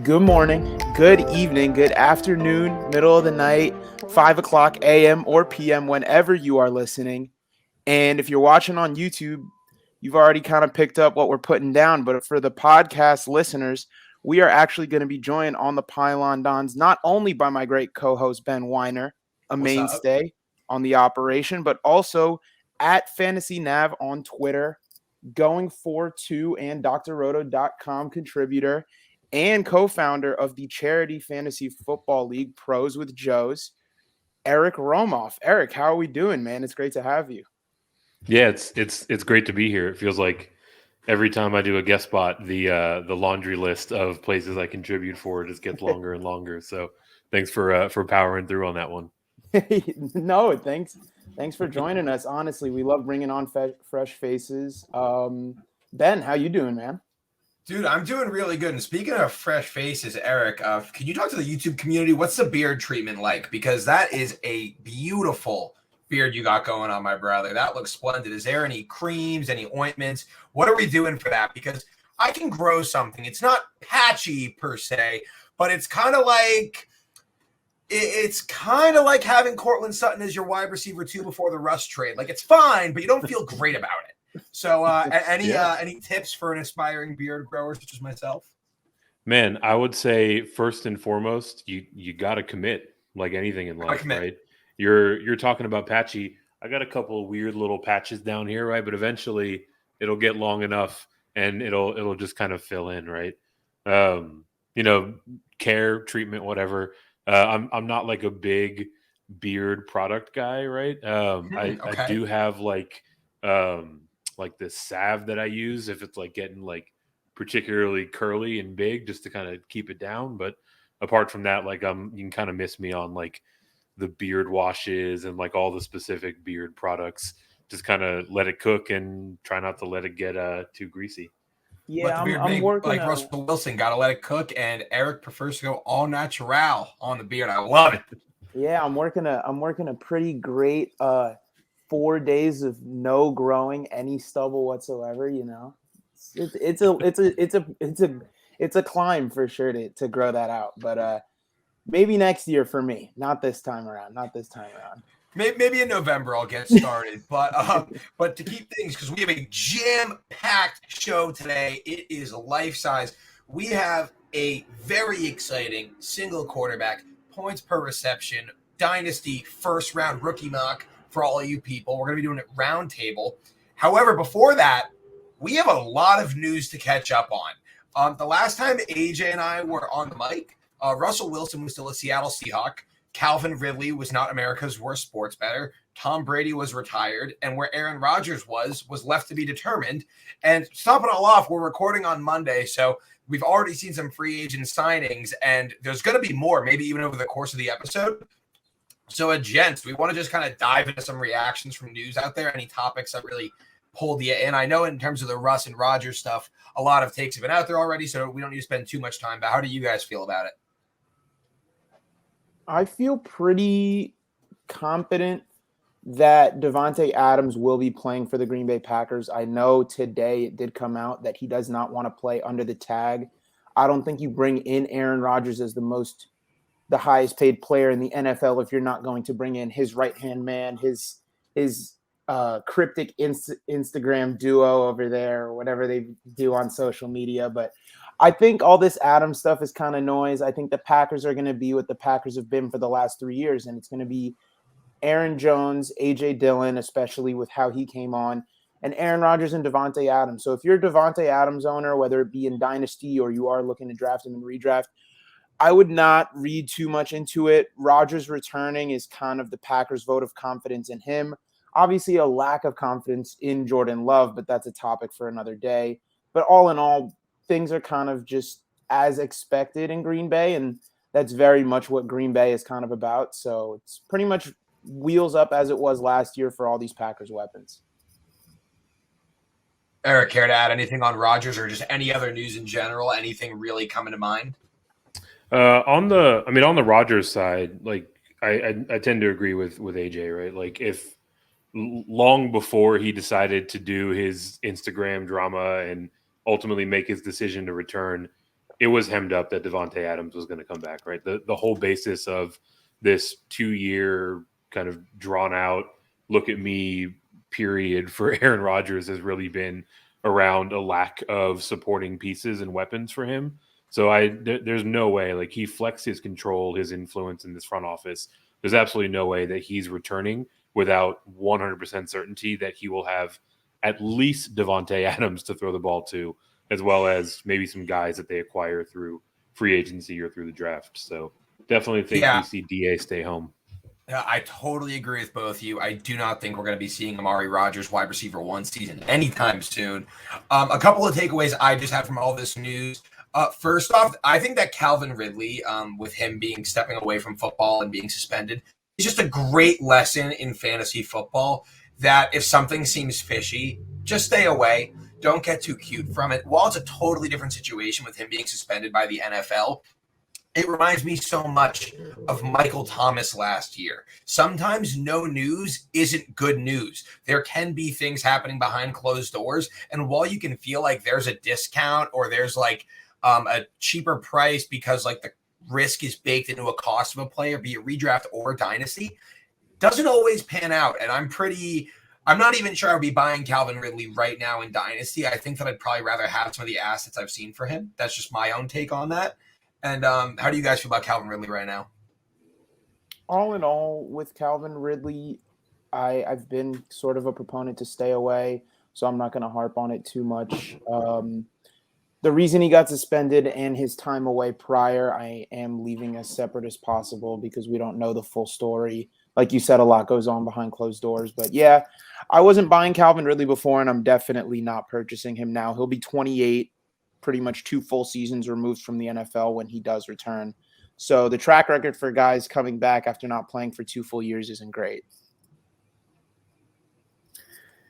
good morning, good evening, good afternoon, middle of the night, 5 o'clock a.m. or p.m., whenever you are listening. And if you're watching on YouTube, you've already kind of picked up what we're putting down. But for the podcast listeners, we are actually going to be joined on the Pylon Dons, not only by my great co-host, Ben Weiner, a What's up? mainstay on the operation, but also at Fantasy Nav on Twitter, going for two and drroto.com contributor and co-founder of the Charity Fantasy Football League Pros with Joes, Eric Romoff. Eric, how are we doing, man? It's great to have you. Yeah, it's great to be here. It feels like every time I do a guest spot, the laundry list of places I contribute for just gets longer and longer. So thanks for powering through on that one. No, thanks for joining us. Honestly, we love bringing on fresh faces. Ben, how you doing, man? Dude, I'm doing really good. And speaking of fresh faces, Eric, can you talk to the YouTube community? What's the beard treatment like? Because that is a beautiful beard you got going on, my brother. That looks splendid. Is there any creams, any ointments? What are we doing for that? Because I can grow something. It's not patchy per se, but it's kind of like having Cortland Sutton as your wide receiver too before the Russ trade. Like, it's fine, but you don't feel great about it. So any tips for an aspiring beard grower such as myself? Man, I would say first and foremost, you got to commit like anything in life, right? You're talking about patchy. I got a couple of weird little patches down here, right? But eventually it'll get long enough and it'll just kind of fill in, right? Care, treatment, whatever. I'm not like a big beard product guy, right? I do have like this salve that I use if it's like getting like particularly curly and big just to kind of keep it down. But apart from that, like you can kind of miss me on like the beard washes and like all the specific beard products. Just kind of let it cook and try not to let it get too greasy. Yeah, I'm working like Russell Wilson, gotta let it cook, and Eric prefers to go all natural on the beard. I love it. Yeah, I'm working a pretty great 4 days of no growing any stubble whatsoever. You know, it's a climb for sure to grow that out. But maybe next year for me. Not this time around. Maybe in November I'll get started. But to keep things, because we have a jam-packed show today. It is life-size. We have a very exciting single quarterback, points per reception, dynasty first-round rookie mock for all of you people. We're going to be doing it round table. However, before that, we have a lot of news to catch up on. The last time AJ and I were on the mic, Russell Wilson was still a Seattle Seahawk. Calvin Ridley was not America's worst sports bettor. Tom Brady was retired. And where Aaron Rodgers was left to be determined. And to top it all off, we're recording on Monday. So we've already seen some free agent signings. And there's going to be more, maybe even over the course of the episode. So, gents, we want to just kind of dive into some reactions from news out there. Any topics that really pulled you in? I know in terms of the Russ and Rodgers stuff, a lot of takes have been out there already. So we don't need to spend too much time. But how do you guys feel about it? I feel pretty confident that Davante Adams will be playing for the Green Bay Packers. I know today it did come out that he does not want to play under the tag. I don't think you bring in Aaron Rodgers as the highest paid player in the NFL if you're not going to bring in his right-hand man, his cryptic Instagram duo over there, or whatever they do on social media. But I think all this Adams stuff is kind of noise. I think the Packers are going to be what the Packers have been for the last 3 years, and it's going to be Aaron Jones, A.J. Dillon, especially with how he came on, and Aaron Rodgers and Davante Adams. So if you're a Davante Adams owner, whether it be in Dynasty or you are looking to draft him in redraft, I would not read too much into it. Rodgers returning is kind of the Packers' vote of confidence in him. Obviously, a lack of confidence in Jordan Love, but that's a topic for another day. But all in all, things are kind of just as expected in Green Bay, and that's very much what Green Bay is kind of about. So it's pretty much wheels up as it was last year for all these Packers weapons. Eric, care to add anything on Rodgers or just any other news in general? Anything really coming to mind? On the Rodgers side, like I tend to agree with AJ, right? Like if long before he decided to do his Instagram drama and ultimately make his decision to return, it was hemmed up that Davante Adams was going to come back, right? The whole basis of this 2-year kind of drawn out look at me period for Aaron Rodgers has really been around a lack of supporting pieces and weapons for him. So there's no way, like, he flexed his control, his influence in this front office. There's absolutely no way that he's returning without 100% certainty that he will have at least Davante Adams to throw the ball to, as well as maybe some guys that they acquire through free agency or through the draft. So definitely think we see DA stay home. I totally agree with both of you. I do not think we're going to be seeing Amari Rodgers wide receiver 1 season anytime soon. A couple of takeaways I just have from all this news. First off, I think that Calvin Ridley, with him stepping away from football and being suspended, is just a great lesson in fantasy football that if something seems fishy, just stay away. Don't get too cute from it. While it's a totally different situation with him being suspended by the NFL, it reminds me so much of Michael Thomas last year. Sometimes no news isn't good news. There can be things happening behind closed doors. And while you can feel like there's a discount or there's like a cheaper price because like the risk is baked into a cost of a player, be it redraft or dynasty, doesn't always pan out. And I'm not even sure I'd be buying Calvin Ridley right now in dynasty. I think that I'd probably rather have some of the assets I've seen for him. That's just my own take on that. And how do you guys feel about Calvin Ridley right now? All in all, with Calvin Ridley, I've been sort of a proponent to stay away, so I'm not going to harp on it too much. The reason he got suspended and his time away prior, I am leaving as separate as possible because we don't know the full story. Like you said, a lot goes on behind closed doors. But yeah, I wasn't buying Calvin Ridley before, and I'm definitely not purchasing him now. He'll be 28. Pretty much 2 full seasons removed from the NFL when he does return. So the track record for guys coming back after not playing for 2 full years isn't great.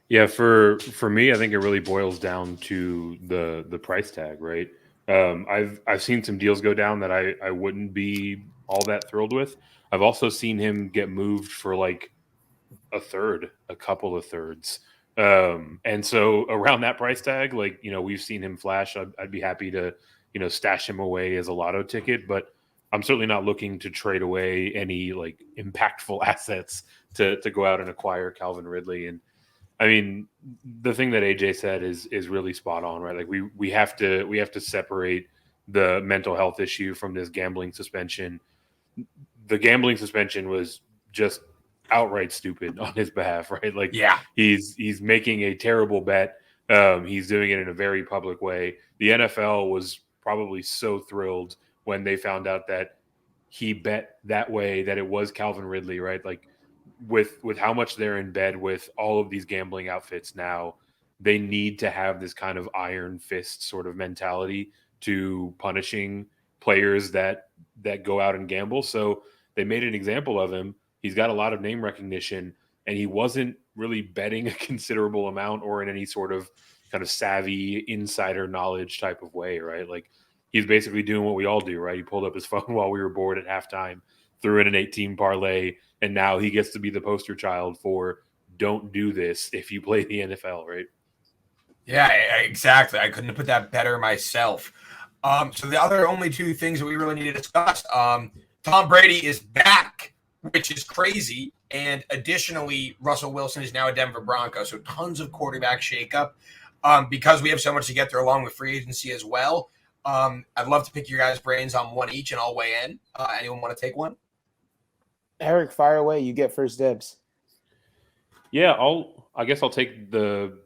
Yeah, for me, I think it really boils down to the price tag, right? I've seen some deals go down that I wouldn't be all that thrilled with. I've also seen him get moved for like a couple of thirds. And so around that price tag, like, we've seen him flash. I'd be happy to, stash him away as a lotto ticket, but I'm certainly not looking to trade away any like impactful assets to go out and acquire Calvin Ridley. And I mean, the thing that AJ said is really spot on, right? Like we have to separate the mental health issue from this gambling suspension. The gambling suspension was just outright stupid on his behalf, right? Like, yeah, he's making a terrible bet. He's doing it in a very public way. The NFL was probably so thrilled when they found out that he bet that way, that it was Calvin Ridley, right? Like with how much they're in bed with all of these gambling outfits now, they need to have this kind of iron fist sort of mentality to punishing players that go out and gamble. So they made an example of him. He's got a lot of name recognition, and he wasn't really betting a considerable amount or in any sort of kind of savvy insider knowledge type of way, right? Like he's basically doing what we all do, right? He pulled up his phone while we were bored at halftime, threw in an 18 parlay, and now he gets to be the poster child for don't do this if you play the NFL, right? Yeah, exactly. I couldn't have put that better myself. So the only 2 things that we really need to discuss, Tom Brady is back, which is crazy. And additionally, Russell Wilson is now a Denver Bronco. So tons of quarterback shakeup. Because we have so much to get through along with free agency as well. I'd love to pick your guys' brains on one each and I'll weigh in. Anyone want to take one? Eric, fire away. You get first dibs. Yeah, I guess I'll take the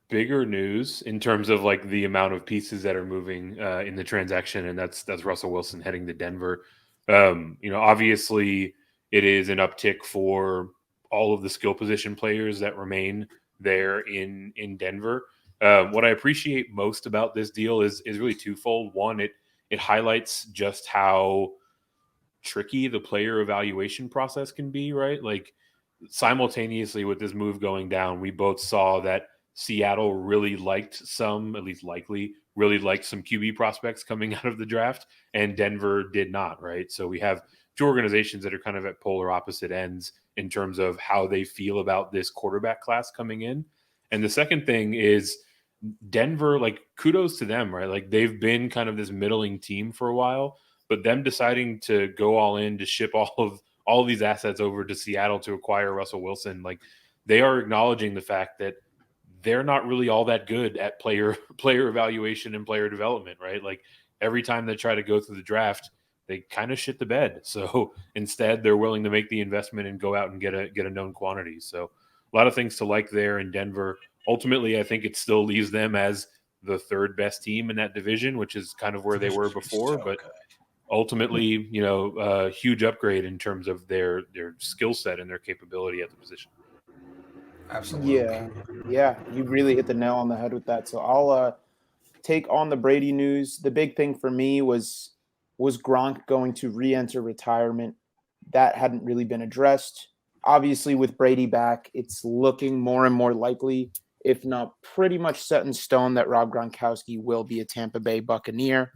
bigger news in terms of like the amount of pieces that are moving in the transaction. And that's Russell Wilson heading to Denver. Obviously it is an uptick for all of the skill position players that remain there in Denver. What I appreciate most about this deal is really twofold. One, it highlights just how tricky the player evaluation process can be, right? Like simultaneously with this move going down, we both saw that Seattle really liked some, at least likely, really liked some QB prospects coming out of the draft, and Denver did not, right? So we have 2 organizations that are kind of at polar opposite ends in terms of how they feel about this quarterback class coming in. And the second thing is Denver, like, kudos to them, right? Like, they've been kind of this middling team for a while, but them deciding to go all in to ship all of these assets over to Seattle to acquire Russell Wilson, like, they are acknowledging the fact that they're not really all that good at player evaluation and player development, right? Like, every time they try to go through the draft, they kind of shit the bed. So instead, they're willing to make the investment and go out and get a known quantity. So a lot of things to like there in Denver. Ultimately, I think it still leaves them as the third best team in that division, which is kind of where they were before. But ultimately, huge upgrade in terms of their skill set and their capability at the position. Absolutely. Yeah, you really hit the nail on the head with that. So I'll take on the Brady news. The big thing for me was Gronk going to re-enter retirement. That hadn't really been addressed. Obviously, with Brady back, it's looking more and more likely, if not pretty much set in stone, that Rob Gronkowski will be a Tampa Bay Buccaneer.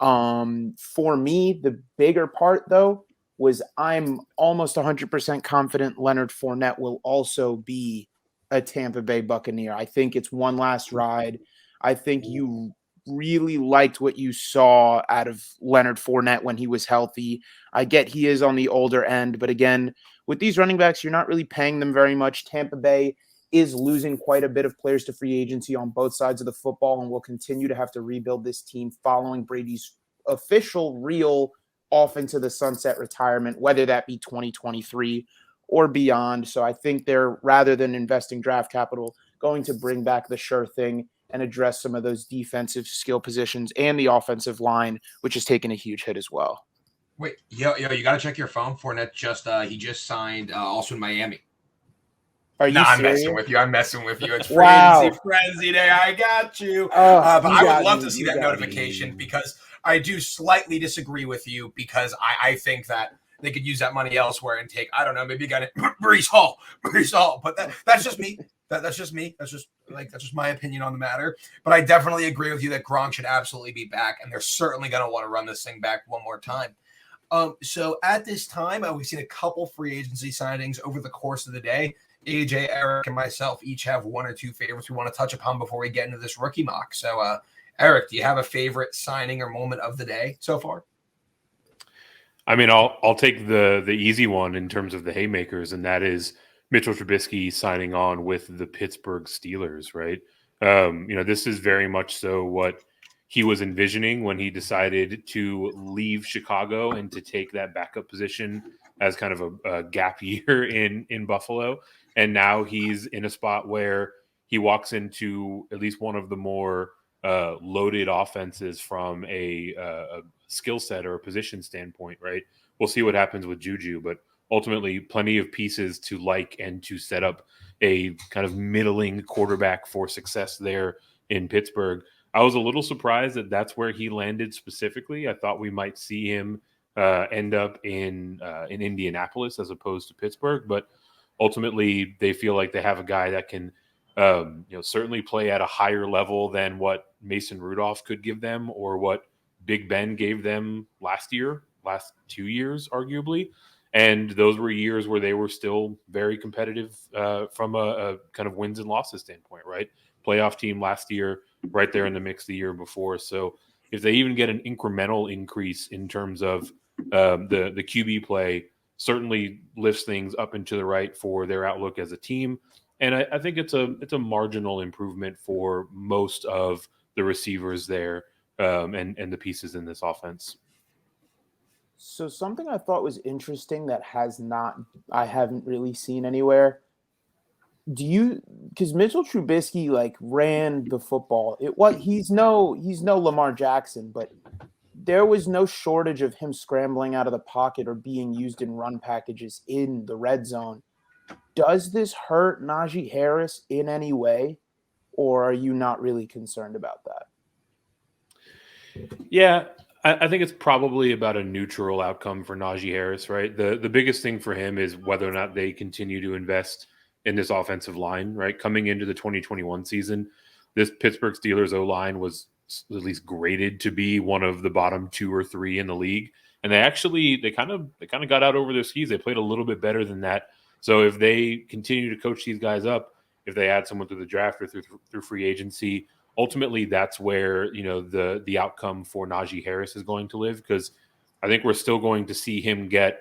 For me, the bigger part, though, was I'm almost 100% confident Leonard Fournette will also be a Tampa Bay Buccaneer. I think it's one last ride. I think you really liked what you saw out of Leonard Fournette when he was healthy. I get he is on the older end, but again, with these running backs, you're not really paying them very much. Tampa Bay is losing quite a bit of players to free agency on both sides of the football and will continue to have to rebuild this team following Brady's official, real off into the sunset retirement, whether that be 2023 or beyond. So I think they're, rather than investing draft capital, going to bring back the sure thing and address some of those defensive skill positions and the offensive line, which has taken a huge hit as well. Wait, yo, you got to check your phone. Fournette he just signed also in Miami. Are you I'm serious? I'm messing with you. It's free Wow. agency frenzy day. I got you. But I would love to see that notification because I do slightly disagree with you because I think that they could use that money elsewhere and take, I don't know, maybe you got it, Breece Hall. But that's just me. That's just me. That's just my opinion on the matter. But I definitely agree with you that Gronk should absolutely be back, and they're certainly going to want to run this thing back one more time. So at this time, we've seen a couple free agency signings over the course of the day. AJ, Eric, and myself each have one or two favorites we want to touch upon before we get into this rookie mock. So, Eric, do you have a favorite signing or moment of the day so far? I mean, I'll take the easy one in terms of the haymakers, and that is Mitchell Trubisky signing on with the Pittsburgh Steelers, right? This is very much so what he was envisioning when he decided to leave Chicago and to take that backup position as kind of a gap year in Buffalo. And now he's in a spot where he walks into at least one of the more loaded offenses from a skill set or a position standpoint, right? We'll see what happens with Juju, but ultimately plenty of pieces to like and to set up a kind of middling quarterback for success there in Pittsburgh. I was a little surprised that that's where he landed specifically. I thought we might see him end up in Indianapolis as opposed to Pittsburgh, but ultimately they feel like they have a guy that can certainly play at a higher level than what Mason Rudolph could give them or what Big Ben gave them last 2 years, arguably. And those were years where they were still very competitive from a kind of wins and losses standpoint, right? Playoff team last year, right there in the mix the year before. So if they even get an incremental increase in terms of the QB play, certainly lifts things up and to the right for their outlook as a team. And I think it's a marginal improvement for most of the receivers there and the pieces in this offense. So something I thought was interesting that I haven't really seen anywhere. Because Mitchell Trubisky ran the football. He's no Lamar Jackson, but there was no shortage of him scrambling out of the pocket or being used in run packages in the red zone. Does this hurt Najee Harris in any way, or are you not really concerned about that? Yeah, I think it's probably about a neutral outcome for Najee Harris, right? The biggest thing for him is whether or not they continue to invest in this offensive line, right? Coming into the 2021 season, this Pittsburgh Steelers O-line was at least graded to be one of the bottom 2 or 3 in the league. And they kind of got out over their skis. They played a little bit better than that. So if they continue to coach these guys up, if they add someone through the draft or through free agency, ultimately that's where, the outcome for Najee Harris is going to live, because I think we're still going to see him get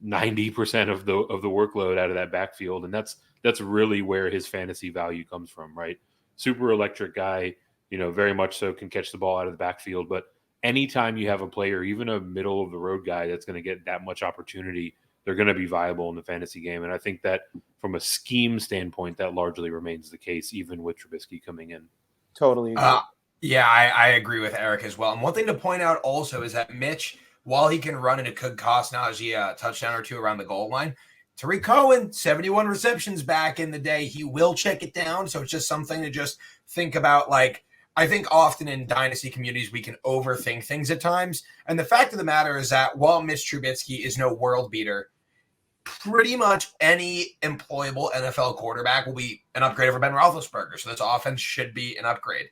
90% of the workload out of that backfield. And that's really where his fantasy value comes from, right? Super electric guy, very much so, can catch the ball out of the backfield. But anytime you have a player, even a middle of the road guy, that's going to get that much opportunity, they're going to be viable in the fantasy game. And I think that from a scheme standpoint, that largely remains the case, even with Trubisky coming in. Totally agree. Yeah, I agree with Eric as well. And one thing to point out also is that Mitch, while he can run and it could cost Najee a touchdown or two around the goal line, Tariq Cohen, 71 receptions back in the day. He will check it down. So it's just something to just think about. Like, I think often in dynasty communities, we can overthink things at times. And the fact of the matter is that while Mitch Trubisky is no world beater, pretty much any employable NFL quarterback will be an upgrade over Ben Roethlisberger. So this offense should be an upgrade.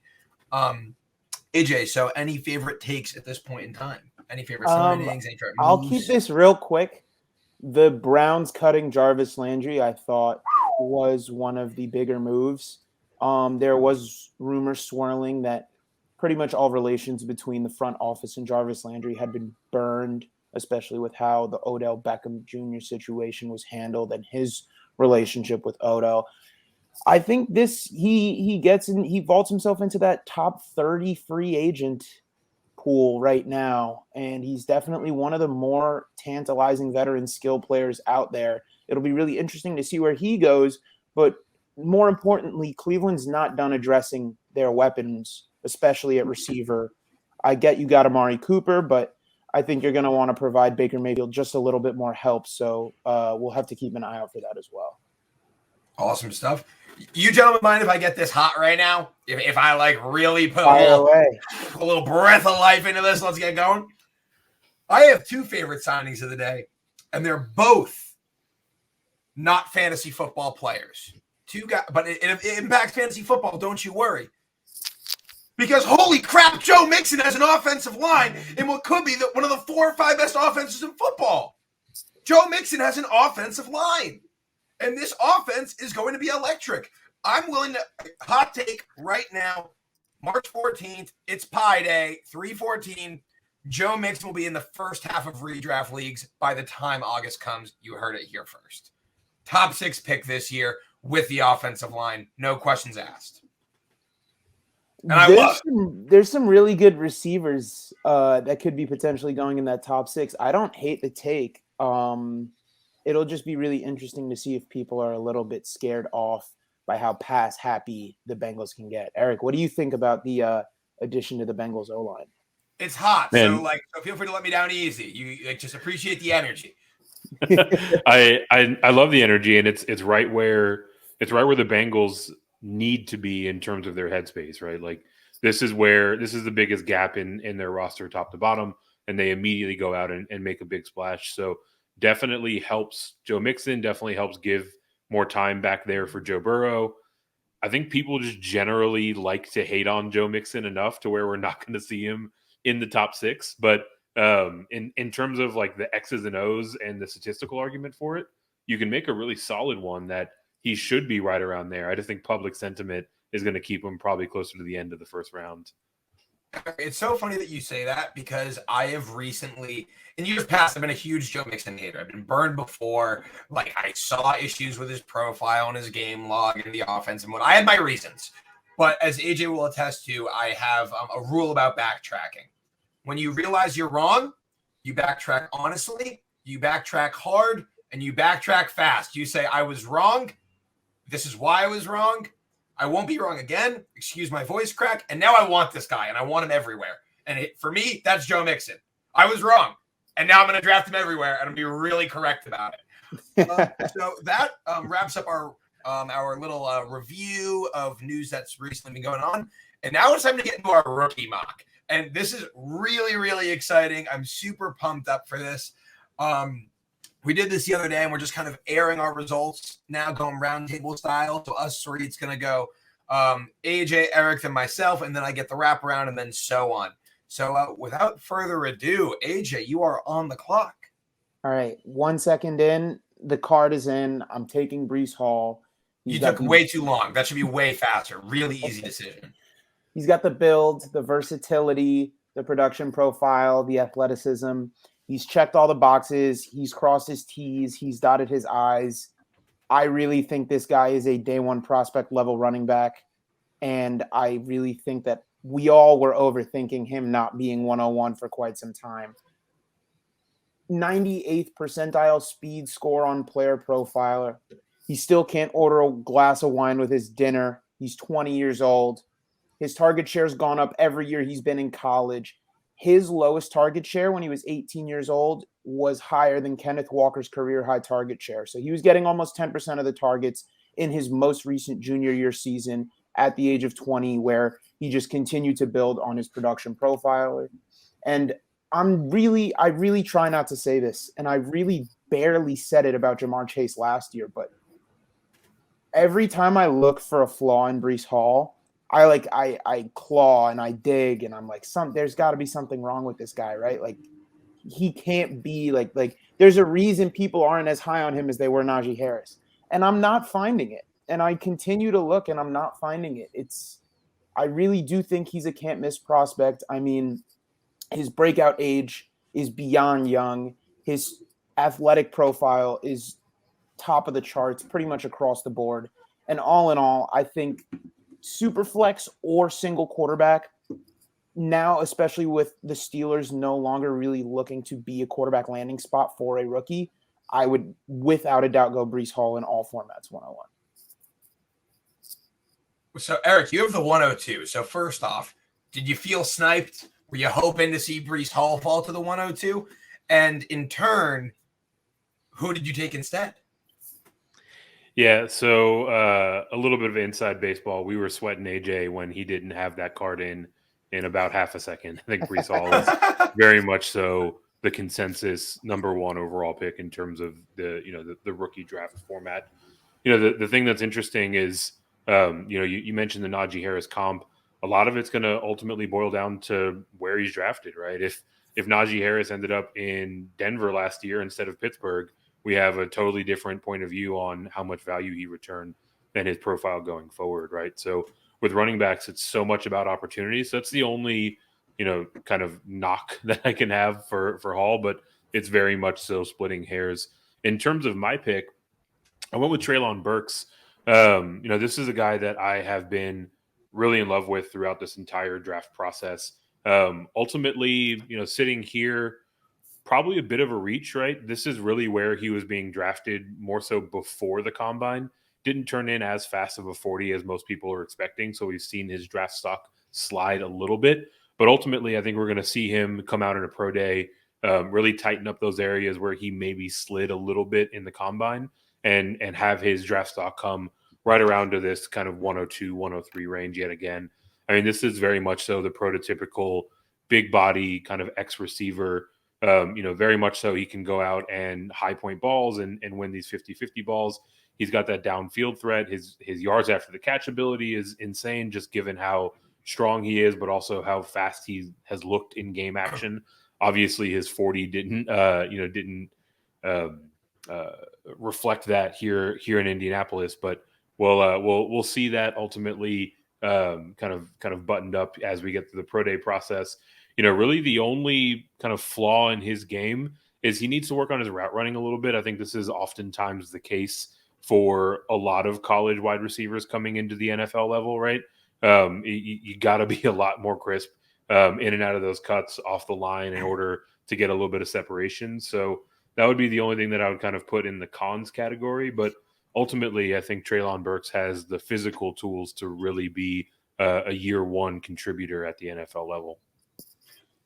AJ, so any favorite takes at this point in time? Any favorite signings? I'll keep this real quick. The Browns cutting Jarvis Landry, I thought, was one of the bigger moves. There was rumors swirling that pretty much all relations between the front office and Jarvis Landry had been burned, especially with how the Odell Beckham Jr. situation was handled and his relationship with Odell. I think he vaults himself into that top 30 free agent pool right now, and he's definitely one of the more tantalizing veteran skill players out there. It'll be really interesting to see where he goes, but more importantly, Cleveland's not done addressing their weapons, especially at receiver. I get you got Amari Cooper, but I think you're going to want to provide Baker Mayfield just a little bit more help, so we'll have to keep an eye out for that as well. Awesome stuff. You gentlemen mind if I get this hot right now? If I really put a little breath of life into this, let's get going. I have two favorite signings of the day, and they're both not fantasy football players. Two guys, but it impacts fantasy football. Don't you worry. Because holy crap, Joe Mixon has an offensive line in what could be one of the 4 or 5 best offenses in football. Joe Mixon has an offensive line. And this offense is going to be electric. I'm willing to hot take right now. March 14th, it's Pi Day, 3/14. Joe Mixon will be in the first half of redraft leagues by the time August comes. You heard it here first. Top 6 pick this year with the offensive line. No questions asked. And there's some really good receivers that could be potentially going in that top 6. I don't hate the take. It'll just be really interesting to see if people are a little bit scared off by how pass happy the Bengals can get. Eric, what do you think about the addition to the Bengals O-line? It's hot, so feel free to let me down easy. You just appreciate the energy. I love the energy, and it's right where the Bengals need to be in terms of their headspace, right? Like this is the biggest gap in their roster, top to bottom, and they immediately go out and make a big splash. So definitely helps Joe Mixon, definitely helps give more time back there for Joe Burrow. I think people just generally like to hate on Joe Mixon enough to where we're not going to see him in the top 6. But in terms of like the X's and O's and the statistical argument for it, you can make a really solid one that he should be right around there. I just think public sentiment is going to keep him probably closer to the end of the first round. It's so funny that you say that because I have recently, in years past, I've been a huge Joe Mixon hater. I've been burned before. Like, I saw issues with his profile and his game log and the offense and what I had my reasons. But as AJ will attest to, I have a rule about backtracking. When you realize you're wrong, you backtrack honestly, you backtrack hard, and you backtrack fast. You say, I was wrong. This is why I was wrong. I won't be wrong again. Excuse my voice crack. And now I want this guy, and I want him everywhere. And for me, that's Joe Mixon. I was wrong, and now I'm going to draft him everywhere, and I'm going to be really correct about it. So that wraps up our little review of news that's recently been going on. And now it's time to get into our rookie mock. And this is really, really exciting. I'm super pumped up for this. We did this the other day, and we're just kind of airing our results now, going roundtable style. So us three, it's going to go AJ, Eric, and myself, and then I get the wraparound, and then so on. So without further ado, AJ, you are on the clock. All right. 1 second in. The card is in. I'm taking Breece Hall. You took way too long. That should be way faster. Really easy decision. He's got the build, the versatility, the production profile, the athleticism. He's checked all the boxes. He's crossed his T's. He's dotted his I's. I really think this guy is a day one prospect level running back. And I really think that we all were overthinking him not being 101 for quite some time. 98th percentile speed score on Player Profiler. He still can't order a glass of wine with his dinner. He's 20 years old. His target share has gone up every year he's been in college. His lowest target share when he was 18 years old was higher than Kenneth Walker's career high target share. So he was getting almost 10% of the targets in his most recent junior year season at the age of 20, where he just continued to build on his production profile. And I really try not to say this, and I really barely said it about Jamar Chase last year, but every time I look for a flaw in Breece Hall, I claw and I dig and I'm like, there's got to be something wrong with this guy, right? Like he can't be like there's a reason people aren't as high on him as they were Najee Harris, and I'm not finding it. And I continue to look and I'm not finding it. I really do think he's a can't miss prospect. I mean, his breakout age is beyond young. His athletic profile is top of the charts pretty much across the board. And all in all, I think super flex or single quarterback now, especially with the Steelers no longer really looking to be a quarterback landing spot for a rookie, I would without a doubt go Breece Hall in all formats 101. So Eric, you have the 102. So first off, did you feel sniped? Were you hoping to see Breece Hall fall to the 102? And in turn, who did you take instead? Yeah, so a little bit of inside baseball. We were sweating AJ when he didn't have that card in about half a second. I think Breece Hall is very much so the consensus number one overall pick in terms of the rookie draft format. The thing that's interesting is you mentioned the Najee Harris comp. A lot of it's going to ultimately boil down to where he's drafted, right? If Najee Harris ended up in Denver last year instead of Pittsburgh, we have a totally different point of view on how much value he returned than his profile going forward, right? So with running backs, it's so much about opportunities. So that's the only, kind of knock that I can have for Hall, but it's very much so splitting hairs. In terms of my pick, I went with Treylon Burks. This is a guy that I have been really in love with throughout this entire draft process. Ultimately, sitting here, probably a bit of a reach, right? This is really where he was being drafted more so before the combine. Didn't turn in as fast of a 40 as most people are expecting. So we've seen his draft stock slide a little bit. But ultimately, I think we're going to see him come out in a pro day, really tighten up those areas where he maybe slid a little bit in the combine and have his draft stock come right around to this kind of 102, 103 range yet again. I mean, this is very much so the prototypical big body kind of X receiver. Very much so he can go out and high point balls and win these 50-50 balls. He's got that downfield threat. His yards after the catch ability is insane, just given how strong he is, but also how fast he has looked in game action. Obviously, his 40 didn't reflect that here in Indianapolis, but we'll see that ultimately kind of buttoned up as we get through the pro day process. Really the only kind of flaw in his game is he needs to work on his route running a little bit. I think this is oftentimes the case for a lot of college wide receivers coming into the NFL level, right? You got to be a lot more crisp in and out of those cuts off the line in order to get a little bit of separation. So that would be the only thing that I would kind of put in the cons category. But ultimately, I think Treylon Burks has the physical tools to really be a year one contributor at the NFL level.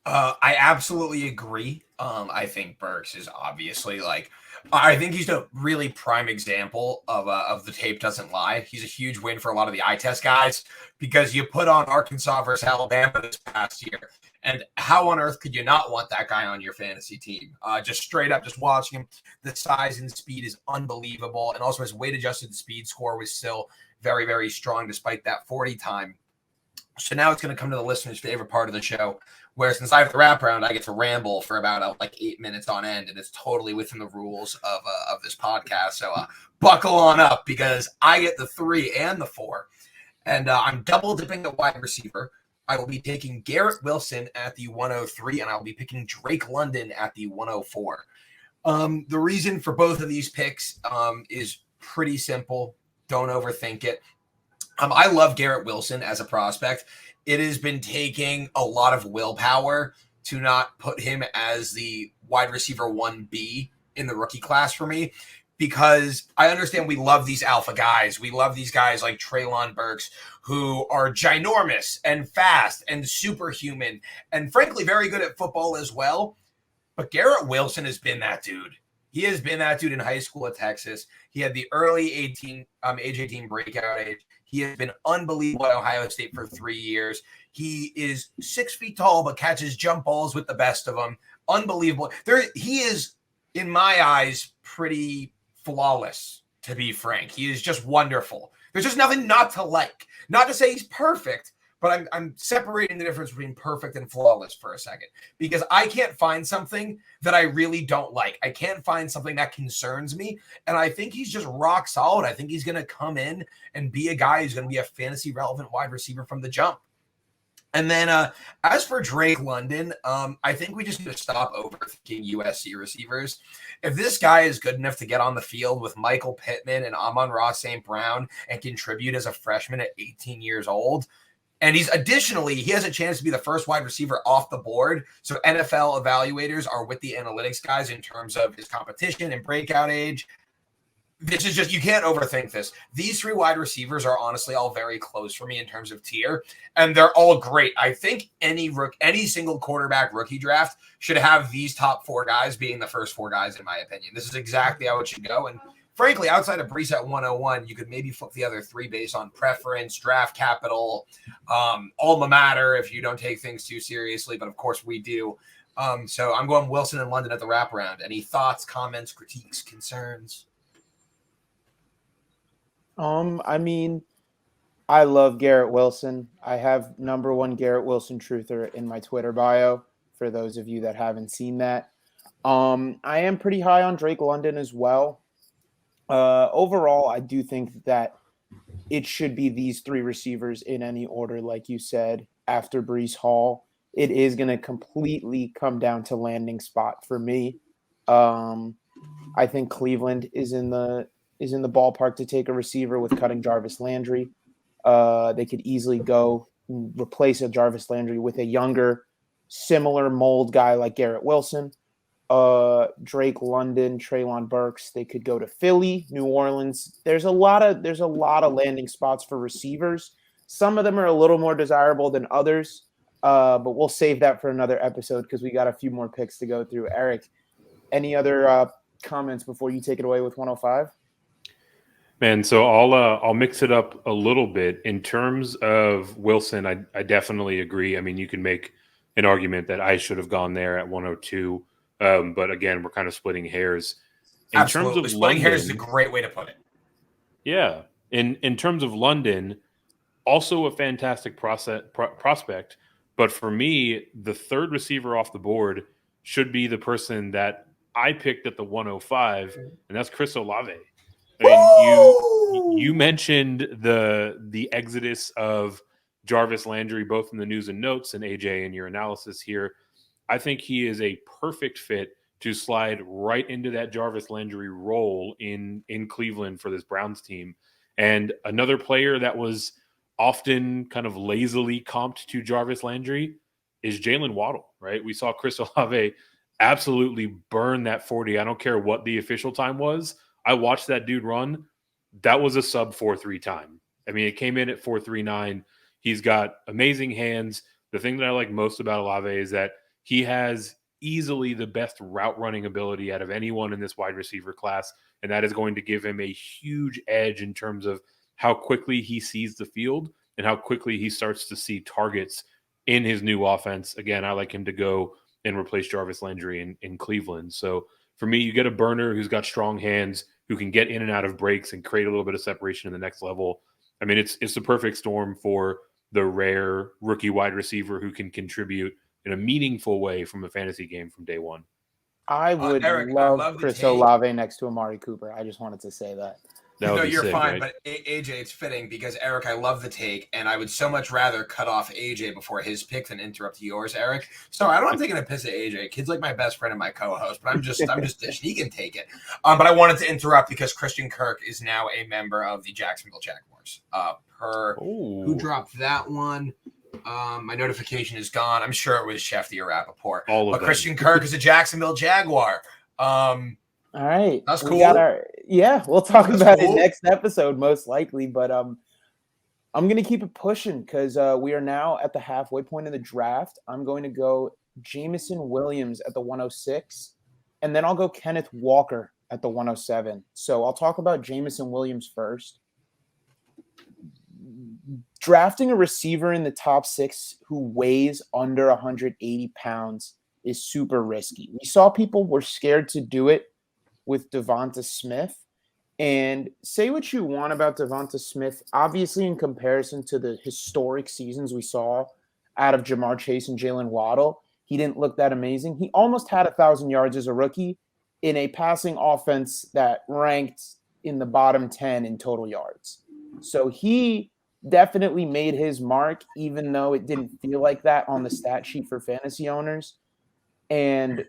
I absolutely agree. I think Burks is obviously I think he's a really prime example of the tape doesn't lie. He's a huge win for a lot of the eye test guys because you put on Arkansas versus Alabama this past year. And how on earth could you not want that guy on your fantasy team? Just straight up, just watching him, the size and speed is unbelievable. And also his weight adjusted speed score was still very, very strong despite that 40 time. So now it's going to come to the listener's favorite part of the show, where since I have the wraparound, I get to ramble for about 8 minutes on end, and it's totally within the rules of this podcast. So buckle on up because I get the 3 and the 4, and I'm double dipping at wide receiver. I will be taking Garrett Wilson at the 103, and I'll be picking Drake London at the 104. The reason for both of these picks is pretty simple. Don't overthink it. I love Garrett Wilson as a prospect. It has been taking a lot of willpower to not put him as the wide receiver 1B in the rookie class for me, because I understand we love these alpha guys. We love these guys like Treylon Burks, who are ginormous and fast and superhuman and frankly very good at football as well. But Garrett Wilson has been that dude. He has been that dude in high school at Texas. He had the early age 18 breakout age. He has been unbelievable at Ohio State for 3 years. He is 6 feet tall, but catches jump balls with the best of them. Unbelievable. He is, in my eyes, pretty flawless, to be frank. He is just wonderful. There's just nothing not to like. Not to say he's perfect, but I'm separating the difference between perfect and flawless for a second, because I can't find something that I really don't like. I can't find something that concerns me, and I think he's just rock solid. I think he's going to come in and be a guy who's going to be a fantasy relevant wide receiver from the jump. And then as for Drake London, I think we just need to stop overthinking USC receivers. If this guy is good enough to get on the field with Michael Pittman and Amon-Ra St. Brown and contribute as a freshman at 18 years old, and he has a chance to be the first wide receiver off the board. So NFL evaluators are with the analytics guys in terms of his competition and breakout age. This is just, you can't overthink this. These 3 wide receivers are honestly all very close for me in terms of tier, and they're all great. I think any single quarterback rookie draft should have these top 4 guys being the first 4 guys, in my opinion. This is exactly how it should go. And frankly, outside of Brees at 101, you could maybe flip the other 3 based on preference, draft capital, alma mater if you don't take things too seriously, but of course we do. So I'm going Wilson and London at the wraparound. Any thoughts, comments, critiques, concerns? I mean, I love Garrett Wilson. I have #1 Garrett Wilson truther in my Twitter bio, for those of you that haven't seen that. I am pretty high on Drake London as well. Overall, I do think that it should be these 3 receivers in any order, like you said, after Breece Hall. It is going to completely come down to landing spot for me. I think Cleveland is in the ballpark to take a receiver with cutting Jarvis Landry. They could easily go replace a Jarvis Landry with a younger, similar mold guy like Garrett Wilson. Drake London, Treylon Burks. They could go to Philly, New Orleans. There's a lot of landing spots for receivers. Some of them are a little more desirable than others, but we'll save that for another episode because we got a few more picks to go through. Eric, any other comments before you take it away with 105? Man, so I'll mix it up a little bit. In terms of Wilson, I definitely agree. I mean, you can make an argument that I should have gone there at 102, but again, we're kind of splitting hairs. In Absolutely. terms of Splitting London, hairs is a great way to put it. Yeah. In terms of London, also a fantastic prospect, but for me, the 3rd receiver off the board should be the person that I picked at the 105, and that's Chris Olave. I mean, you mentioned the exodus of Jarvis Landry, both in the news and notes, and AJ in your analysis here. I think he is a perfect fit to slide right into that Jarvis Landry role in Cleveland for this Browns team. And another player that was often kind of lazily comped to Jarvis Landry is Jalen Waddle, right? We saw Chris Olave absolutely burn that 40. I don't care what the official time was. I watched that dude run. That was a sub 4.3 time. I mean, it came in at 4.39. He's got amazing hands. The thing that I like most about Olave is that he has easily the best route running ability out of anyone in this wide receiver class, and that is going to give him a huge edge in terms of how quickly he sees the field and how quickly he starts to see targets in his new offense. Again, I like him to go and replace Jarvis Landry in Cleveland. So for me, you get a burner who's got strong hands, who can get in and out of breaks and create a little bit of separation in the next level. I mean, it's the perfect storm for the rare rookie wide receiver who can contribute in a meaningful way from a fantasy game from day one. I would Eric, love Chris Olave next to Amari Cooper. I just wanted to say that. That would No, be you're sick, fine, right? but AJ, it's fitting because Eric, I love the take, and I would so much rather cut off AJ before his pick than interrupt yours, Eric. So I don't taking a piss at AJ. Kid's like my best friend and my co-host, but I'm just dishing. He can take it. But I wanted to interrupt because Christian Kirk is now a member of the Jacksonville Jaguars. Who dropped that one? My notification is gone. I'm sure it was Schefty or Rappaport. But Christian Kirk is a Jacksonville Jaguar. All right. That's cool. We'll talk about it next episode, most likely. But I'm going to keep it pushing because we are now at the halfway point of the draft. I'm going to go Jamison Williams at the 106, and then I'll go Kenneth Walker at the 107. So I'll talk about Jamison Williams first. Drafting a receiver in the top 6 who weighs under 180 pounds is super risky. We saw people were scared to do it with Devonta Smith. And say what you want about Devonta Smith, obviously in comparison to the historic seasons we saw out of Jamar Chase and Jalen Waddle, he didn't look that amazing. He almost had 1,000 yards as a rookie in a passing offense that ranked in the bottom 10 in total yards. So he definitely made his mark, even though it didn't feel like that on the stat sheet for fantasy owners. And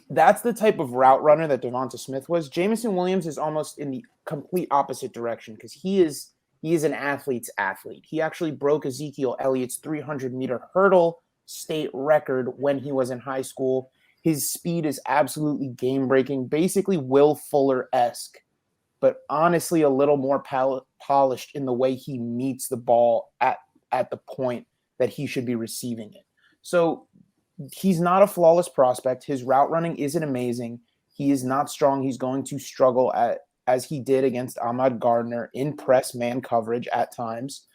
that's the type of route runner that Devonta Smith was. Jamison Williams is almost in the complete opposite direction because he is an athlete's athlete. He actually broke Ezekiel Elliott's 300-meter hurdle state record when he was in high school. His speed is absolutely game-breaking, basically Will Fuller-esque, but honestly a little more polished in the way he meets the ball at the point that he should be receiving it. So he's not a flawless prospect. His route running isn't amazing. He is not strong. He's going to struggle as he did against Ahmad Gardner in press man coverage at times.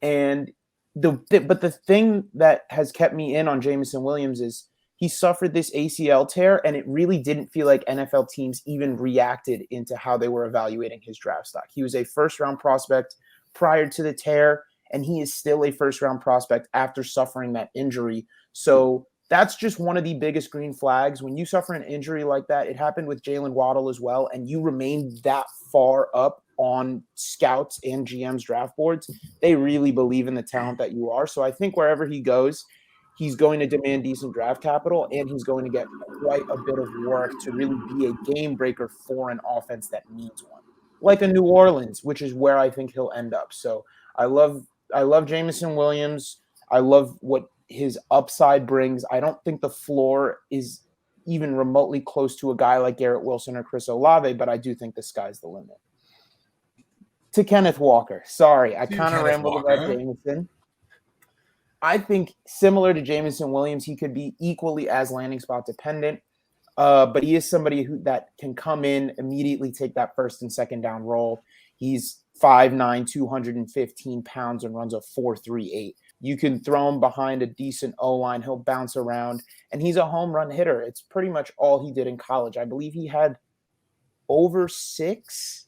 And but the thing that has kept me in on Jamison Williams is he suffered this ACL tear, and it really didn't feel like NFL teams even reacted into how they were evaluating his draft stock. He was a first-round prospect prior to the tear, and he is still a first-round prospect after suffering that injury. So that's just one of the biggest green flags. When you suffer an injury like that, it happened with Jalen Waddle as well, and you remain that far up on scouts and GM's draft boards, they really believe in the talent that you are. So I think wherever he goes, he's going to demand decent draft capital, and he's going to get quite a bit of work to really be a game breaker for an offense that needs one, like a New Orleans, which is where I think he'll end up. So I love Jamison Williams. I love what his upside brings. I don't think the floor is even remotely close to a guy like Garrett Wilson or Chris Olave, but I do think the sky's the limit. To Kenneth Walker. Sorry, I kind of rambled about Jamison. I think similar to Jamison Williams, he could be equally as landing spot dependent, but he is somebody that can come in, immediately take that first and second down role. He's 5'9", 215 pounds, and runs a 4.38. You can throw him behind a decent O-line. He'll bounce around, and he's a home run hitter. It's pretty much all he did in college. I believe he had over 6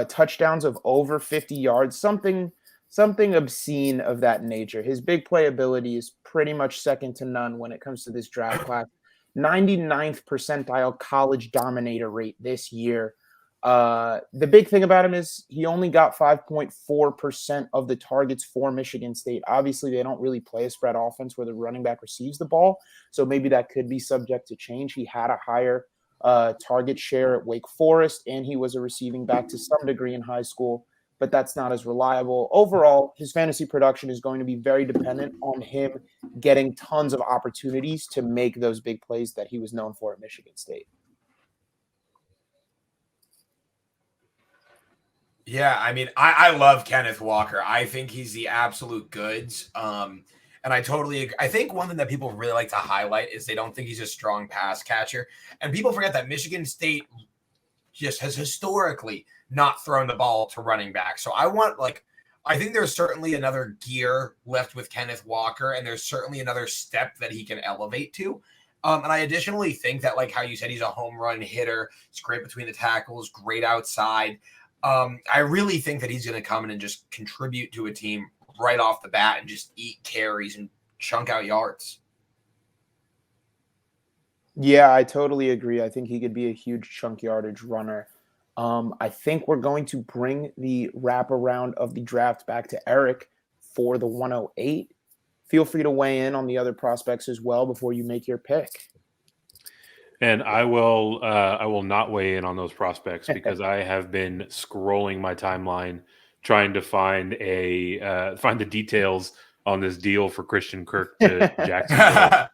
touchdowns of over 50 yards, something obscene of that nature. His big playability is pretty much second to none when it comes to this draft class. 99th percentile college dominator rate this year. The big thing about him is he only got 5.4% of the targets for Michigan State. Obviously, they don't really play a spread offense where the running back receives the ball, so maybe that could be subject to change. He had a higher target share at Wake Forest, and he was a receiving back to some degree in high school, but that's not as reliable. Overall, his fantasy production is going to be very dependent on him getting tons of opportunities to make those big plays that he was known for at Michigan State. Yeah, I mean, I love Kenneth Walker. I think he's the absolute goods. And I totally agree. I think one thing that people really like to highlight is they don't think he's a strong pass catcher. And people forget that Michigan State just has historically not thrown the ball to running back. So I think there's certainly another gear left with Kenneth Walker, and there's certainly another step that he can elevate to. And I additionally think that, like how you said, he's a home run hitter. He's great between the tackles, great outside. I really think that he's going to come in and just contribute to a team right off the bat and just eat carries and chunk out yards. Yeah, I totally agree. I think he could be a huge chunk yardage runner. I think we're going to bring the wraparound of the draft back to Eric for the 108. Feel free to weigh in on the other prospects as well before you make your pick. And I will not weigh in on those prospects because I have been scrolling my timeline trying to find the details on this deal for Christian Kirk to Jacksonville.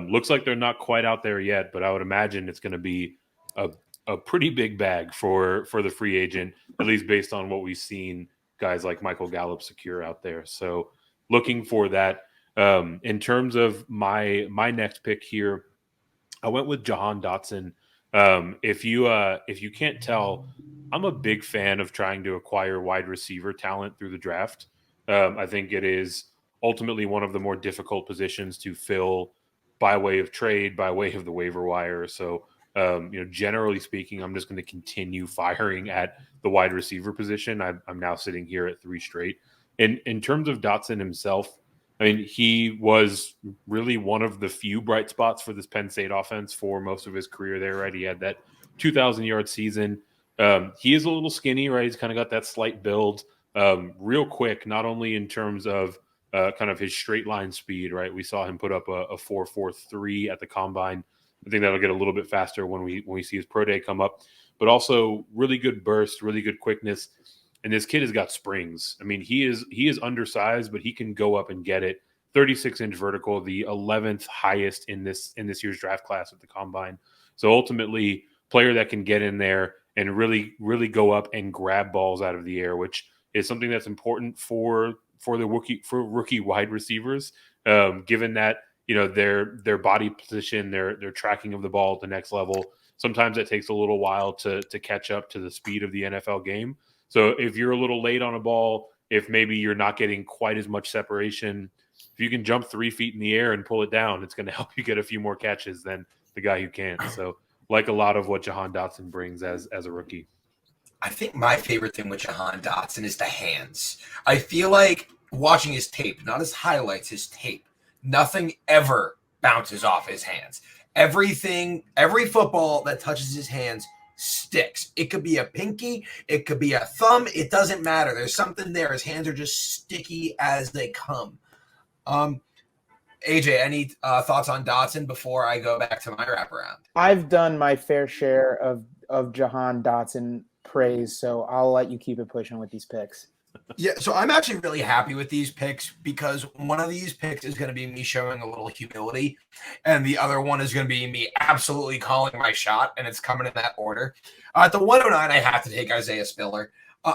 Looks like they're not quite out there yet, but I would imagine it's going to be a pretty big bag for the free agent, at least based on what we've seen guys like Michael Gallup secure out there. So looking for that. In terms of my next pick here, I went with Jahan Dotson. If you can't tell, I'm a big fan of trying to acquire wide receiver talent through the draft. I think it is ultimately one of the more difficult positions to fill by way of trade, by way of the waiver wire. So, generally speaking, I'm just going to continue firing at the wide receiver position. I'm now sitting here at 3 straight. In terms of Dotson himself, I mean, he was really one of the few bright spots for this Penn State offense for most of his career there, right? He had that 2,000-yard season. He is a little skinny, right? He's kind of got that slight build, real quick, not only in terms of kind of his straight line speed, right? We saw him put up a 4.43 at the combine. I think that'll get a little bit faster when we see his pro day come up, but also really good burst, really good quickness. And this kid has got springs. I mean, he is undersized, but he can go up and get it. 36-inch vertical, the 11th highest in this year's draft class at the combine. So ultimately, player that can get in there and really, really go up and grab balls out of the air, which is something that's important for rookie wide receivers, given that their body position, their tracking of the ball at the next level. Sometimes it takes a little while to catch up to the speed of the NFL game. So if you're a little late on a ball, if maybe you're not getting quite as much separation, if you can jump 3 feet in the air and pull it down, it's going to help you get a few more catches than the guy who can't. So like a lot of what Jahan Dotson brings as a rookie. I think my favorite thing with Jahan Dotson is the hands. I feel like watching his tape, not his highlights, his tape, nothing ever bounces off his hands. Every football that touches his hands sticks. It could be a pinky, it could be a thumb, it doesn't matter. There's something there. His hands are just sticky as they come. AJ, any thoughts on Dotson before I go back to my wraparound? I've done my fair share of Jahan Dotson praise, so I'll let you keep it pushing with these picks. Yeah, so I'm actually really happy with these picks because one of these picks is going to be me showing a little humility, and the other one is going to be me absolutely calling my shot, and it's coming in that order. At the 109, I have to take Isaiah Spiller.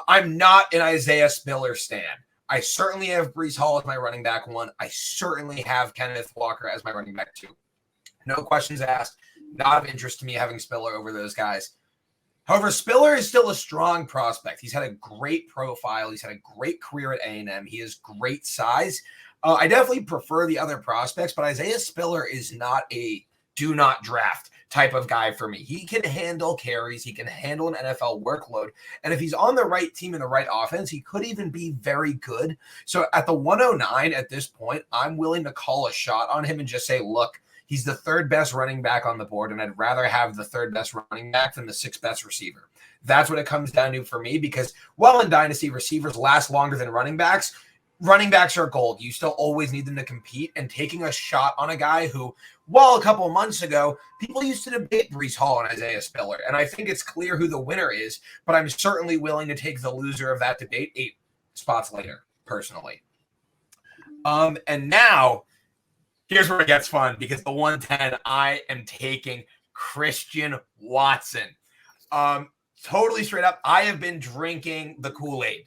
I'm not an Isaiah Spiller stan. I certainly have Breece Hall as my running back 1. I certainly have Kenneth Walker as my running back 2. No questions asked. Not of interest to me having Spiller over those guys. However, Spiller is still a strong prospect. He's had a great profile. He's had a great career at A&M. He has great size. I definitely prefer the other prospects, but Isaiah Spiller is not a do not draft type of guy for me. He can handle carries. He can handle an NFL workload. And if he's on the right team in the right offense, he could even be very good. So at the 109 at this point, I'm willing to call a shot on him and just say, look, he's the 3rd best running back on the board, and I'd rather have the 3rd best running back than the 6th best receiver. That's what it comes down to for me because, while in Dynasty, receivers last longer than running backs are gold. You still always need them to compete, and taking a shot on a guy who, while a couple of months ago, people used to debate Breece Hall and Isaiah Spiller, and I think it's clear who the winner is, but I'm certainly willing to take the loser of that debate 8 spots later, personally. And now, here's where it gets fun because the 110, I am taking Christian Watson. Totally straight up, I have been drinking the Kool-Aid.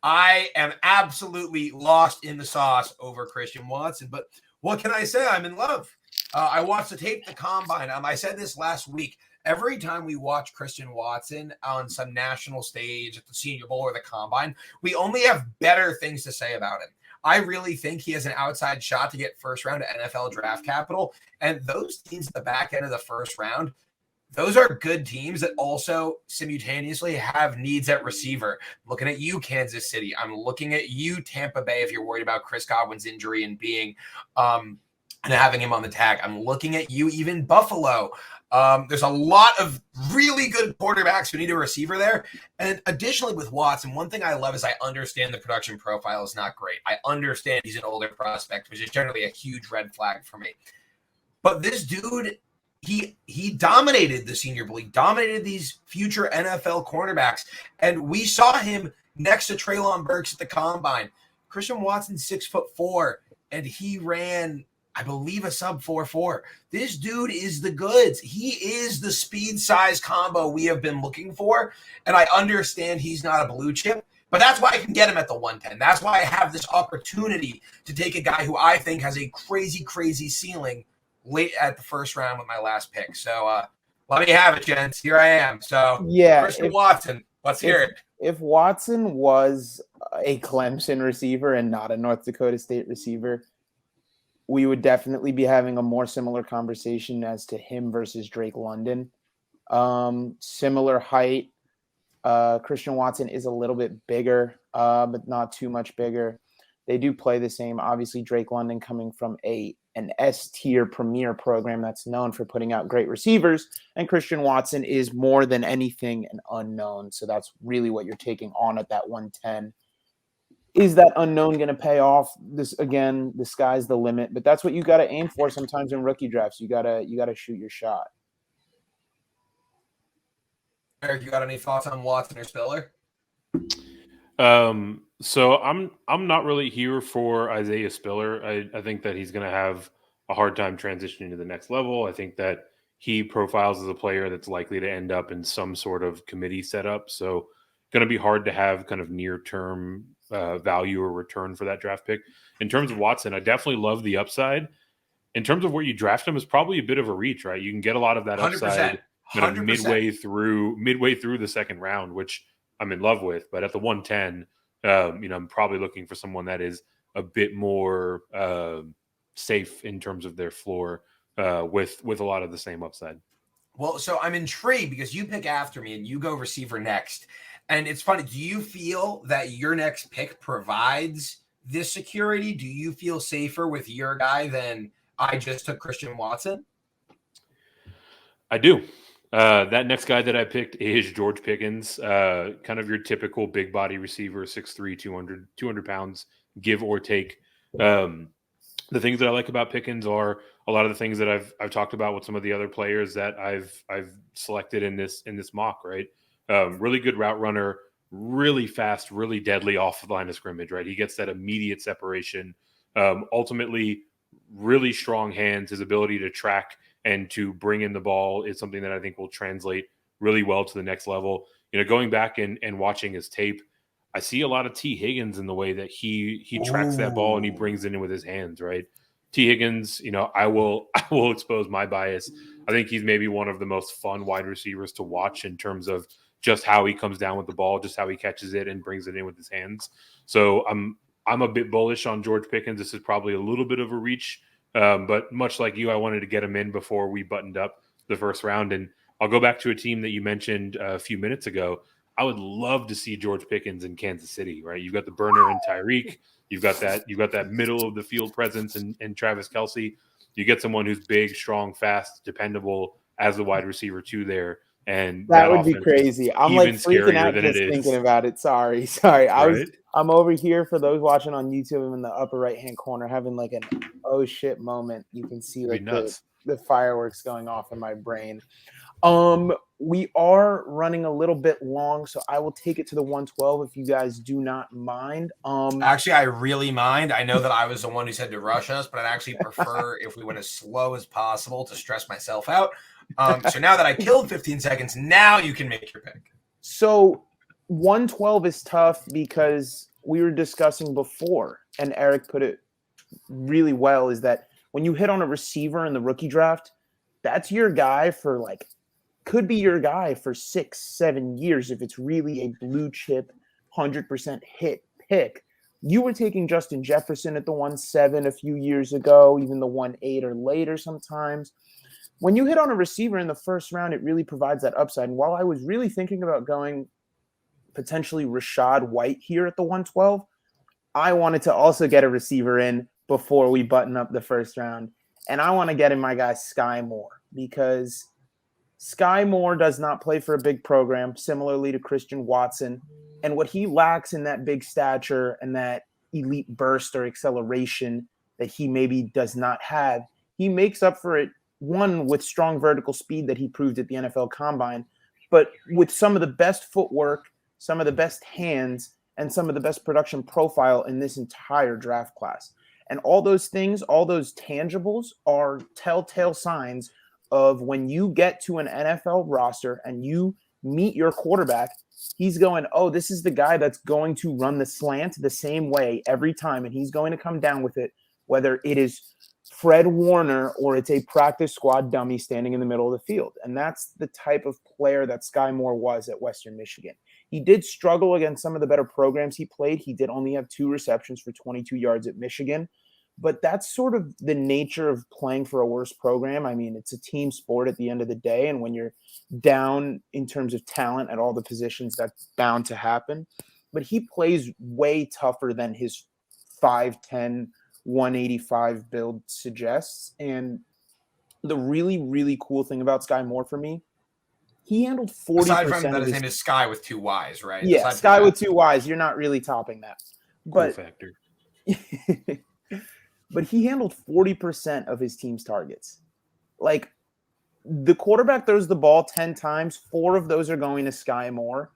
I am absolutely lost in the sauce over Christian Watson, but what can I say? I'm in love. I watched the tape, the combine. I said this last week. Every time we watch Christian Watson on some national stage at the Senior Bowl or the combine, we only have better things to say about him. I really think he has an outside shot to get first-round NFL draft capital, and those teams at the back end of the first round, those are good teams that also simultaneously have needs at receiver. I'm looking at you, Kansas City. I'm looking at you, Tampa Bay, if you're worried about Chris Godwin's injury and being and having him on the tag. I'm looking at you, even Buffalo. There's a lot of really good quarterbacks who need a receiver there. And additionally with Watson, one thing I love is I understand the production profile is not great. I understand he's an older prospect, which is generally a huge red flag for me. But this dude, he dominated the Senior Bowl. He dominated these future NFL cornerbacks. And we saw him next to Treylon Burks at the Combine. Christian Watson's 6'4", and he ran, I believe, a sub 4.4. This dude is the goods. He is the speed size combo we have been looking for. And I understand he's not a blue chip, but that's why I can get him at the 110. That's why I have this opportunity to take a guy who I think has a crazy, crazy ceiling late at the first round with my last pick. So let me have it, gents. Here I am. So yeah, Christian Watson, let's hear it. If Watson was a Clemson receiver and not a North Dakota State receiver, we would definitely be having a more similar conversation as to him versus Drake London. Similar height. Christian Watson is a little bit bigger, but not too much bigger. They do play the same. Obviously, Drake London coming from an S-tier premier program that's known for putting out great receivers, and Christian Watson is more than anything an unknown. So that's really what you're taking on at that 110. Is that unknown going to pay off? This again, the sky's the limit, but that's what you got to aim for sometimes in rookie drafts. You gotta shoot your shot. Eric, you got any thoughts on Watson or Spiller? So I'm not really here for Isaiah Spiller. I think that he's going to have a hard time transitioning to the next level. I think that he profiles as a player that's likely to end up in some sort of committee setup. So going to be hard to have kind of near-term value or return for that draft pick. In terms of Watson, I definitely love the upside. In terms of where you draft him, is probably a bit of a reach, right? You can get a lot of that upside 100%. midway through the second round, which I'm in love with. But at the 110, I'm probably looking for someone that is a bit more safe in terms of their floor with a lot of the same upside. Well, so I'm intrigued because you pick after me and you go receiver next. And it's funny. Do you feel that your next pick provides this security? Do you feel safer with your guy than I just took Christian Watson? I do. That next guy that I picked is George Pickens, kind of your typical big body receiver, 6'3", 200 pounds, give or take. The things that I like about Pickens are a lot of the things that I've talked about with some of the other players that I've selected in this mock, right? Really good route runner, really fast, really deadly off the line of scrimmage, right? He gets that immediate separation. Ultimately, really strong hands. His ability to track and to bring in the ball is something that I think will translate really well to the next level. Going back and watching his tape, I see a lot of T. Higgins in the way that he tracks that ball and he brings it in with his hands, right? T. Higgins, I will expose my bias. I think he's maybe one of the most fun wide receivers to watch in terms of just how he comes down with the ball, just how he catches it and brings it in with his hands. So I'm a bit bullish on George Pickens. This is probably a little bit of a reach, but much like you, I wanted to get him in before we buttoned up the first round. And I'll go back to a team that you mentioned a few minutes ago. I would love to see George Pickens in Kansas City, right? You've got the burner in Tyreek. You've got that middle of the field presence in Travis Kelce. You get someone who's big, strong, fast, dependable as the wide receiver too there. And that would be crazy. I'm like freaking out just thinking about it. Sorry. Right? I'm over here for those watching on YouTube in the upper right hand corner having like an oh shit moment. You can see like the fireworks going off in my brain. We are running a little bit long, so I will take it to the 112 if you guys do not mind. Actually, I really mind. I know that I was the one who said to rush us, but I'd actually prefer if we went as slow as possible to stress myself out. So now that I killed 15 seconds, now you can make your pick. So 112 is tough because we were discussing before, and Eric put it really well, is that when you hit on a receiver in the rookie draft, that's your guy for could be your guy for 6-7 years if it's really a blue chip 100% hit pick. You were taking Justin Jefferson at the 1.7 a few years ago, even the 1.8 or later sometimes. When you hit on a receiver in the first round, it really provides that upside. And while I was really thinking about going potentially Rachaad White here at the 112, I wanted to also get a receiver in before we button up the first round. And I want to get in my guy Skye Moore, because Skye Moore does not play for a big program, similarly to Christian Watson. And what he lacks in that big stature and that elite burst or acceleration that he maybe does not have, he makes up for it, one, with strong vertical speed that he proved at the NFL Combine, but with some of the best footwork, some of the best hands, and some of the best production profile in this entire draft class. And all those things, all those tangibles are telltale signs of when you get to an NFL roster and you meet your quarterback, he's going, oh, this is the guy that's going to run the slant the same way every time, and he's going to come down with it, whether it is Fred Warner or it's a practice squad dummy standing in the middle of the field. And that's the type of player that Skye Moore was at Western Michigan. He did struggle against some of the better programs he played. He did only have 2 receptions for 22 yards at Michigan. But that's sort of the nature of playing for a worse program. I mean, it's a team sport at the end of the day. And when you're down in terms of talent at all the positions, that's bound to happen. But he plays way tougher than his 5'10", 185 build suggests. And the really, really cool thing about Skye Moore for me, he handled 40%. Aside from that, his name is Skye with 2 Y's, right? Yeah, Skye with 2 Y's. You're not really topping that. But cool factor. But he handled 40% of his team's targets. Like, the quarterback throws the ball 10 times, 4 of those are going to Skye Moore,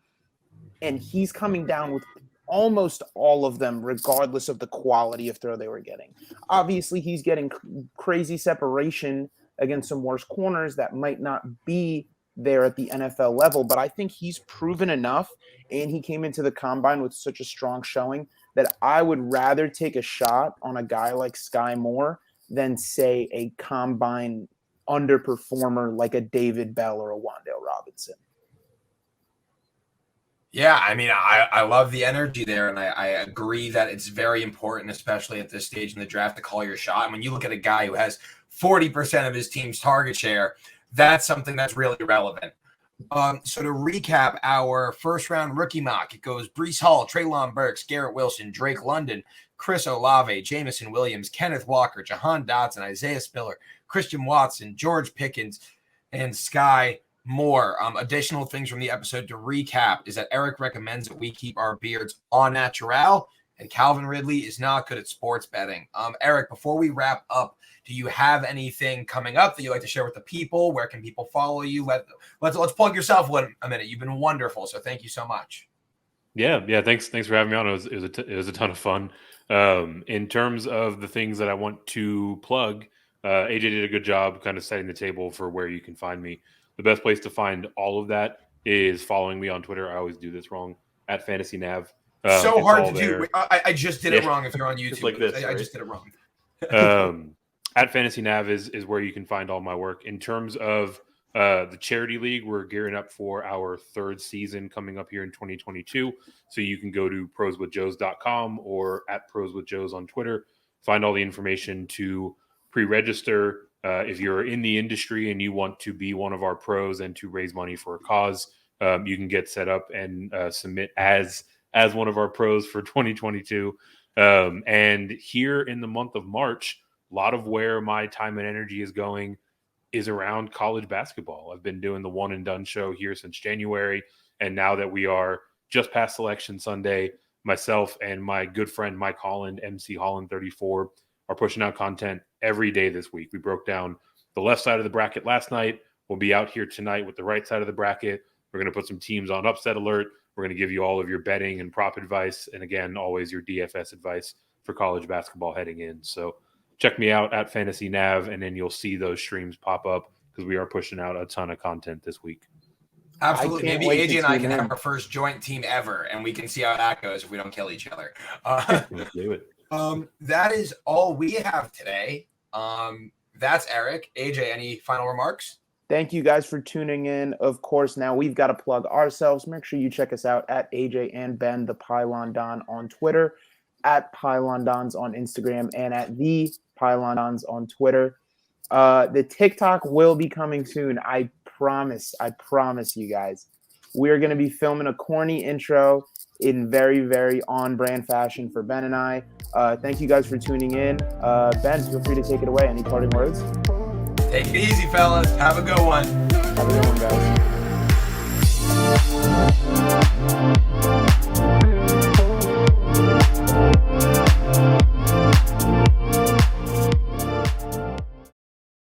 and he's coming down with almost all of them, regardless of the quality of throw they were getting. Obviously, he's getting crazy separation against some worse corners that might not be there at the NFL level, but I think he's proven enough, and he came into the combine with such a strong showing that I would rather take a shot on a guy like Skye Moore than, say, a combine underperformer like a David Bell or a Wan'Dale Robinson. Yeah, I mean, I love the energy there, and I agree that it's very important, especially at this stage in the draft, to call your shot. And when you look at a guy who has 40% of his team's target share, that's something that's really relevant. So to recap our first-round rookie mock, it goes Breece Hall, Treylon Burks, Garrett Wilson, Drake London, Chris Olave, Jamison Williams, Kenneth Walker, Johann Dotson, Isaiah Spiller, Christian Watson, George Pickens, and Skye Moore. Additional things from the episode to recap is that Eric recommends that we keep our beards au naturel, and Calvin Ridley is not good at sports betting. Eric, before we wrap up, do you have anything coming up that you'd like to share with the people? Where can people follow you? Let's plug yourself a minute. You've been wonderful, so thank you so much. Yeah. Thanks for having me on. It was a ton of fun. In terms of the things that I want to plug, AJ did a good job kind of setting the table for where you can find me. The best place to find all of that is following me on Twitter. I always do this wrong, at FantasyNav. So hard to do. I just did it wrong. If you're on YouTube, like this, I just did it wrong. At FantasyNav is where you can find all my work. In terms of the charity league, we're gearing up for our 3rd season coming up here in 2022. So you can go to proswithjoes.com or at proswithjoes on Twitter. Find all the information to pre-register. If you're in the industry and you want to be one of our pros and to raise money for a cause, you can get set up and submit as one of our pros for 2022. And here in the month of March, a lot of where my time and energy is going is around college basketball. I've been doing the One and Done show here since January. And now that we are just past Selection Sunday, myself and my good friend Mike Holland, MC Holland 34, are pushing out content every day this week. We broke down the left side of the bracket last night. We'll be out here tonight with the right side of the bracket. We're going to put some teams on upset alert. We're going to give you all of your betting and prop advice. And again, always your DFS advice for college basketball heading in. So check me out at FantasyNav, and then you'll see those streams pop up because we are pushing out a ton of content this week. Absolutely. Maybe AJ and I can have our first joint team ever, and we can see how that goes if we don't kill each other. Let's do it. That is all we have today. That's Eric. AJ, any final remarks? Thank you guys for tuning in. Of course, now we've got to plug ourselves. Make sure you check us out at AJ and Ben, the Pylon Don on Twitter, at Pylon Dons on Instagram, and at the Pylon Dons on Twitter. The TikTok will be coming soon. I promise you guys. We're going to be filming a corny intro. in very, very on-brand fashion for Ben and I. Thank you guys for tuning in. Ben, feel free to take it away. Any parting words? Take it easy, fellas. Have a good one. Have a good one, guys.